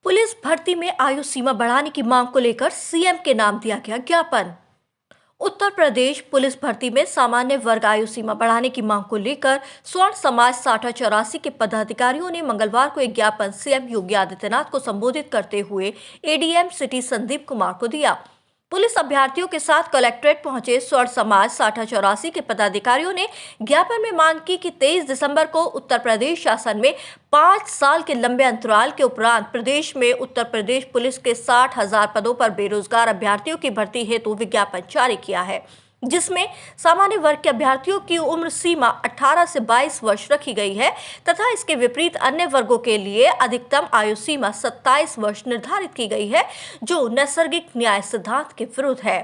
Police भर्ती में आयु सीमा बढ़ाने की मांग को लेकर सीएम के नाम दिया गया ज्ञापन। उत्तर प्रदेश पुलिस भर्ती में सामान्य वर्ग आयु सीमा बढ़ाने की मांग को लेकर स्वर्ण समाज साठा चौरासी के पदाधिकारियों ने मंगलवार को एक ज्ञापन सीएम योगी आदित्यनाथ को संबोधित करते हुए एडीएम सिटी संदीप कुमार को दिया। पुलिस अभ्यर्थियों के साथ कलेक्ट्रेट पहुंचे स्वर्ण समाज साठा चौरासी के पदाधिकारियों ने ज्ञापन में मांग की कि 23 दिसंबर को उत्तर प्रदेश शासन में 5 साल के लंबे अंतराल के उपरांत प्रदेश में उत्तर प्रदेश पुलिस के 60,000 पदों पर बेरोजगार अभ्यर्थियों की भर्ती हेतु विज्ञापन जारी किया है, जिसमें सामान्य वर्ग के अभ्यर्थियों की उम्र सीमा 18 से 22 वर्ष रखी गई है तथा इसके विपरीत अन्य वर्गों के लिए अधिकतम आयु सीमा 27 वर्ष निर्धारित की गई है, जो नैसर्गिक न्याय सिद्धांत के विरुद्ध है।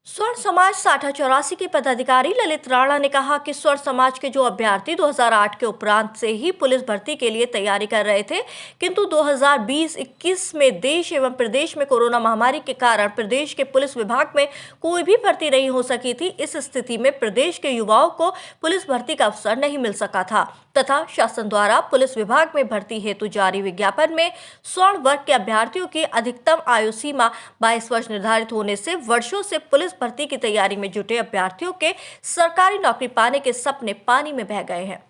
स्वर्ण समाज साठा चौरासी के पदाधिकारी ललित राणा ने कहा कि स्वर्ण समाज के जो अभ्यर्थी 2008 के उपरांत से ही पुलिस भर्ती के लिए तैयारी कर रहे थे, किंतु 2020-21 में देश एवं प्रदेश में कोरोना महामारी के कारण प्रदेश के पुलिस विभाग में कोई भी भर्ती नहीं हो सकी थी। इस स्थिति में प्रदेश के युवाओं को पुलिस भर्ती का अवसर नहीं मिल सका था तथा शासन द्वारा पुलिस विभाग में भर्ती हेतु जारी विज्ञापन में स्वर्ण वर्ग के अभ्यर्थियों की अधिकतम आयु सीमा 22 वर्ष निर्धारित होने से वर्षों से पुलिस भर्ती की तैयारी में जुटे अभ्यर्थियों के सरकारी नौकरी पाने के सपने पानी में बह गए हैं।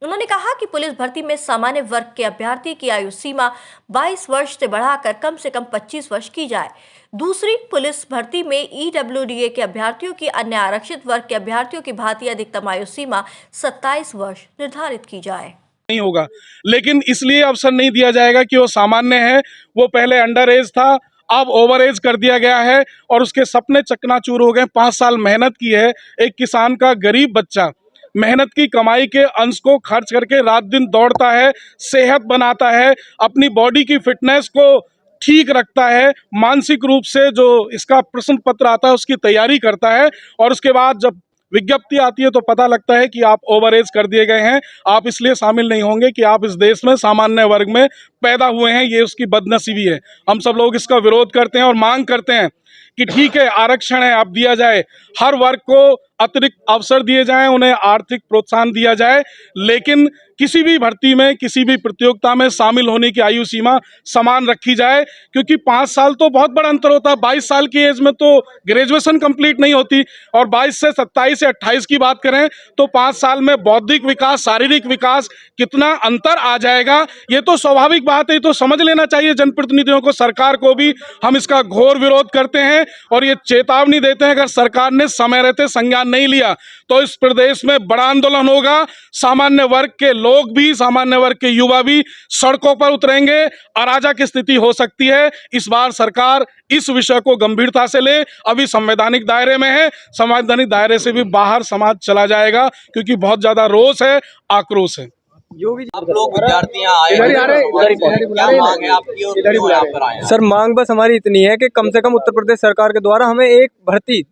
उन्होंने कहा कि पुलिस भर्ती में सामान्य वर्ग के अभ्यर्थी की आयु सीमा 22 वर्ष से बढ़ाकर कम से कम 25 वर्ष की जाए। दूसरी, पुलिस भर्ती में ईडब्ल्यूडीए के अभ्यर्थियों की अन्य आरक्षित वर्ग के अभ्यर्थियों की भांति अधिकतम आयु सीमा 27 वर्ष निर्धारित की जाए। नहीं होगा, लेकिन इसलिए अवसर नहीं दिया जाएगा कि वो सामान्य है, वो पहले अंडर एज था, अब ओवर एज कर दिया गया है और उसके सपने चकनाचूर हो गए। 5 साल मेहनत की है, एक किसान का गरीब बच्चा मेहनत की कमाई के अंश को खर्च करके रात दिन दौड़ता है, सेहत बनाता है, अपनी बॉडी की फिटनेस को ठीक रखता है, मानसिक रूप से जो इसका प्रश्न पत्र आता है उसकी तैयारी करता है और उसके बाद जब विज्ञप्ति आती है तो पता लगता है कि आप ओवर एज कर दिए गए हैं। आप इसलिए शामिल नहीं होंगे कि आप इस देश में सामान्य वर्ग में पैदा हुए हैं, ये उसकी बदनसीबी है। हम सब लोग इसका विरोध करते हैं और मांग करते हैं कि ठीक है, आरक्षण है, अब दिया जाए, हर वर्ग को अतिरिक्त अवसर दिए जाएं, उन्हें आर्थिक प्रोत्साहन दिया जाए, लेकिन किसी भी भर्ती में, किसी भी प्रतियोगिता में शामिल होने की आयु सीमा समान रखी जाए, क्योंकि 5 साल तो बहुत बड़ा अंतर होता है। 22 साल की एज में तो ग्रेजुएशन कंप्लीट नहीं होती और 22 से 27 से 28 की बात करें तो 5 साल में बौद्धिक विकास, शारीरिक विकास कितना अंतर आ जाएगा, ये तो स्वाभाविक बात है। तो समझ लेना चाहिए जनप्रतिनिधियों को, सरकार को भी। हम इसका घोर विरोध करते हैं और ये चेतावनी देते हैं, अगर सरकार ने समय रहते संज्ञान नहीं लिया तो इस प्रदेश में बड़ा आंदोलन होगा। सामान्य वर्ग के लोग भी, सामान्य वर्ग के युवा भी सड़कों पर उतरेंगे, अराजक स्थिति हो सकती है। इस बार सरकार इस विषय को गंभीरता से ले। अभी संवैधानिक दायरे में है, संवैधानिक दायरे से भी बाहर समाज चला जाएगा, क्योंकि बहुत ज्यादा रोष है, आक्रोश है। आप लोग विद्यार्थियां आए, क्या मांग है आपकी और क्यों यहाँ पर आए? सर, मांग बस हमारी इतनी है कि कम से कम उत्तर प्रदेश सरकार के द्वारा हमें एक भर्ती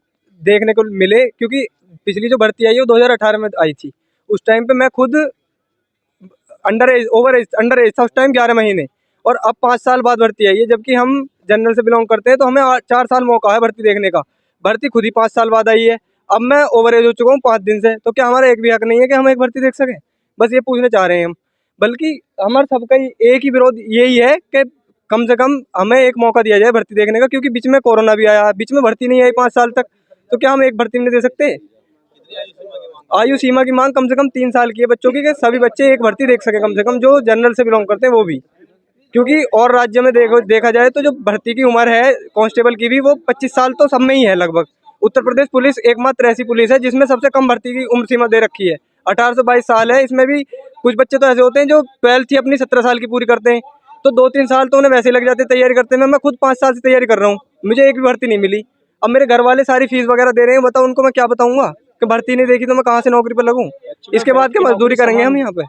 देखने को मिले, क्योंकि पिछली जो भर्ती आई है वो 2018 में आई थी। उस टाइम पे मैं खुद अंडर एज था उस टाइम 11 महीने, और अब 5 साल बाद भर्ती आई है, जबकि हम जनरल से बिलोंग करते हैं तो हमें 4 साल मौका है भर्ती देखने का। भर्ती खुद ही 5 साल बाद आई है। अब मैं ओवर एज हो चुका हूँ 5 दिन से, तो क्या हमारा एक भी हक नहीं है कि हम एक भर्ती देख सकें? बस ये पूछना चाह रहे हैं हम। बल्कि हमारा सबका एक ही विरोध यही है कि कम से कम हमें एक मौका दिया जाए भर्ती देखने का, क्योंकि बीच में कोरोना भी आया, बीच में भर्ती नहीं आई 5 साल तक, तो क्या हम एक भर्ती नहीं दे सकते? आयु सीमा की मांग कम से कम 3 साल की है बच्चों की, कि सभी बच्चे एक भर्ती देख सके, कम से कम जो जनरल से बिलोंग करते हैं वो भी। क्योंकि और राज्य में देखा जाए तो जो भर्ती की उम्र है कांस्टेबल की भी, वो 25 साल तो सब में ही है लगभग। उत्तर प्रदेश पुलिस एकमात्र ऐसी पुलिस है जिसमें सबसे कम भर्ती की उम्र सीमा दे रखी है, 18 से 22 साल है। इसमें भी कुछ बच्चे तो ऐसे होते हैं जो 12th ही अपनी 17 साल की पूरी करते हैं, तो 2-3 साल तो उन्हें वैसे लग जाते हैं तैयारी करते हैं। मैं खुद 5 साल से तैयारी कर रहा हूँ, मुझे एक भी भर्ती नहीं मिली। अब मेरे घर वाले सारी फीस वगैरह दे रहे हैं, बताओ उनको मैं क्या बताऊंगा कि भर्ती नहीं देखी तो मैं कहाँ से नौकरी पर लगूं? इसके बाद क्या मजदूरी करेंगे हम यहाँ पे?